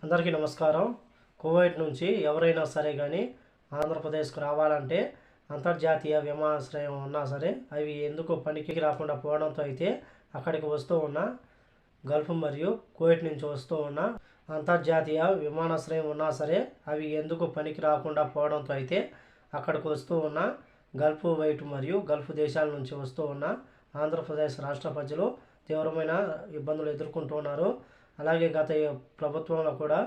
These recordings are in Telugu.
అందరికీ నమస్కారం. కువైట్ నుంచి ఎవరైనా సరే కానీ ఆంధ్రప్రదేశ్కు రావాలంటే అంతర్జాతీయ విమానాశ్రయం ఉన్నా సరే అవి ఎందుకు పనికి రాకుండా పోవడంతో అయితే అక్కడికి వస్తూ ఉన్న గల్ఫ్ మరియు కువైట్ నుంచి వస్తూ ఉన్న అంతర్జాతీయ విమానాశ్రయం ఉన్నా సరే అవి ఎందుకు పనికి రాకుండా పోవడంతో అయితే అక్కడికి వస్తూ ఉన్న గల్ఫ్ వైట్ మరియు గల్ఫ్ దేశాల నుంచి వస్తూ ఉన్న ఆంధ్రప్రదేశ్ రాష్ట్ర ప్రజలు తీవ్రమైన ఇబ్బందులు ఎదుర్కొంటున్నారు. అలాగే గత ప్రభుత్వంలో కూడా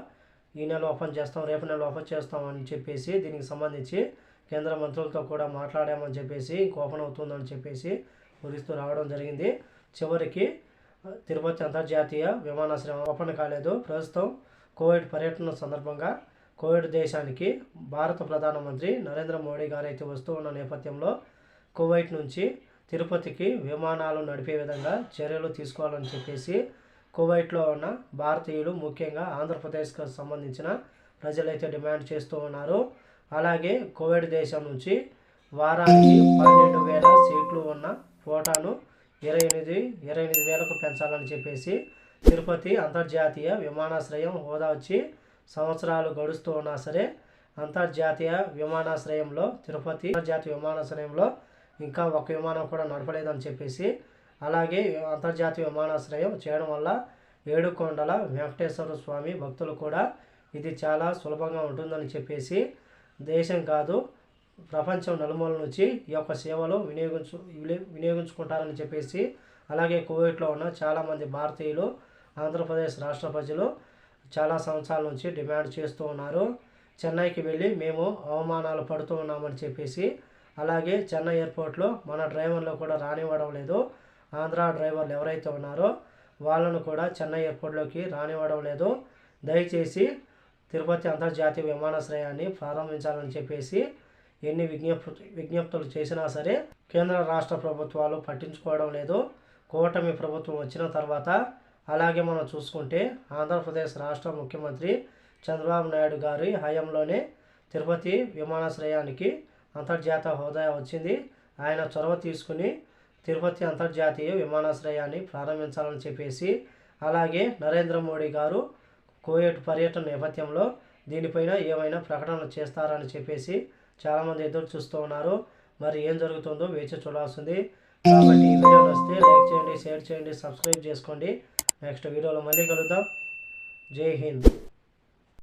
ఈ నెల ఓపెన్ చేస్తాం, రేపు నెల ఓపెన్ చేస్తాం అని చెప్పేసి దీనికి సంబంధించి కేంద్ర మంత్రులతో కూడా మాట్లాడామని చెప్పేసి ఓపెన్ అవుతుందని చెప్పేసి ఊరిస్తూ రావడం జరిగింది. చివరికి తిరుపతి అంతర్జాతీయ విమానాశ్రయం ఓపెన్ కాలేదు. ప్రస్తుతం కోవిడ్ పర్యటన సందర్భంగా కోవిడ్ దేశానికి భారత ప్రధానమంత్రి నరేంద్ర మోడీ గారు అయితే వస్తూ ఉన్న నేపథ్యంలో కువైట్ నుంచి తిరుపతికి విమానాలు నడిపే విధంగా చర్యలు తీసుకోవాలని చెప్పేసి కువైట్లో ఉన్న భారతీయులు ముఖ్యంగా ఆంధ్రప్రదేశ్కి సంబంధించిన ప్రజలైతే డిమాండ్ చేస్తూ ఉన్నారు. అలాగే కువైట్ దేశం నుంచి వారానికి 12,000 సీట్లు ఉన్న కోటాను 28,000కు పెంచాలని చెప్పేసి తిరుపతి అంతర్జాతీయ విమానాశ్రయం హోదా వచ్చి సంవత్సరాలు గడుస్తూ ఉన్నా సరే అంతర్జాతీయ విమానాశ్రయంలో తిరుపతి అంతర్జాతీయ విమానాశ్రయంలో ఇంకా ఒక విమానం కూడా నడపలేదని చెప్పేసి, అలాగే అంతర్జాతీయ విమానాశ్రయం చేయడం వల్ల ఏడుకొండల వెంకటేశ్వర స్వామి భక్తులు కూడా ఇది చాలా సులభంగా ఉంటుందని చెప్పేసి దేశం కాదు ప్రపంచం నలుమూల నుంచి ఈ యొక్క సేవలు వినియోగించుకుంటారని చెప్పేసి, అలాగే కువైట్లో ఉన్న చాలామంది భారతీయులు ఆంధ్రప్రదేశ్ రాష్ట్ర ప్రజలు చాలా సంవత్సరాల నుంచి డిమాండ్ చేస్తూ ఉన్నారు. చెన్నైకి వెళ్ళి మేము అవమానాలు పడుతూ ఉన్నామని చెప్పేసి, అలాగే చెన్నై ఎయిర్పోర్ట్లో మన డ్రైవర్లు కూడా రానివ్వడం లేదు. ఆంధ్ర డ్రైవర్లు ఎవరైతే ఉన్నారో వాళ్ళను కూడా చెన్నై ఎయిర్పోర్ట్లోకి రానివ్వడం లేదు. దయచేసి తిరుపతి అంతర్జాతీయ విమానాశ్రయాన్ని ప్రారంభించాలని చెప్పేసి ఎన్ని విజ్ఞప్తులు చేసినా సరే కేంద్ర రాష్ట్ర ప్రభుత్వాలు పట్టించుకోవడం లేదు. కూటమి ప్రభుత్వం వచ్చిన తర్వాత అలాగే మనం చూసుకుంటే ఆంధ్రప్రదేశ్ రాష్ట్ర ముఖ్యమంత్రి చంద్రబాబు నాయుడు గారి హయాంలోనే తిరుపతి విమానాశ్రయానికి అంతర్జాతీయ హోదా వచ్చింది. ఆయన చొరవ తీసుకుని తిరుపతి అంతర్జాతీయ విమానాశ్రయాన్ని ప్రారంభించాలని చెప్పేసి, అలాగే నరేంద్ర మోడీ గారు కువైట్ పర్యటన నేపథ్యంలో దీనిపైన ఏమైనా ప్రకటనలు చేస్తారని చెప్పేసి చాలామంది ఎదురు చూస్తూ ఉన్నారు. మరి ఏం జరుగుతుందో వేచి చూడాల్సింది. కాబట్టి ఈ వీడియో వస్తే లైక్ చేయండి, షేర్ చేయండి, సబ్స్క్రైబ్ చేసుకోండి. నెక్స్ట్ వీడియోలో మళ్ళీ కలుద్దాం. జై హింద్.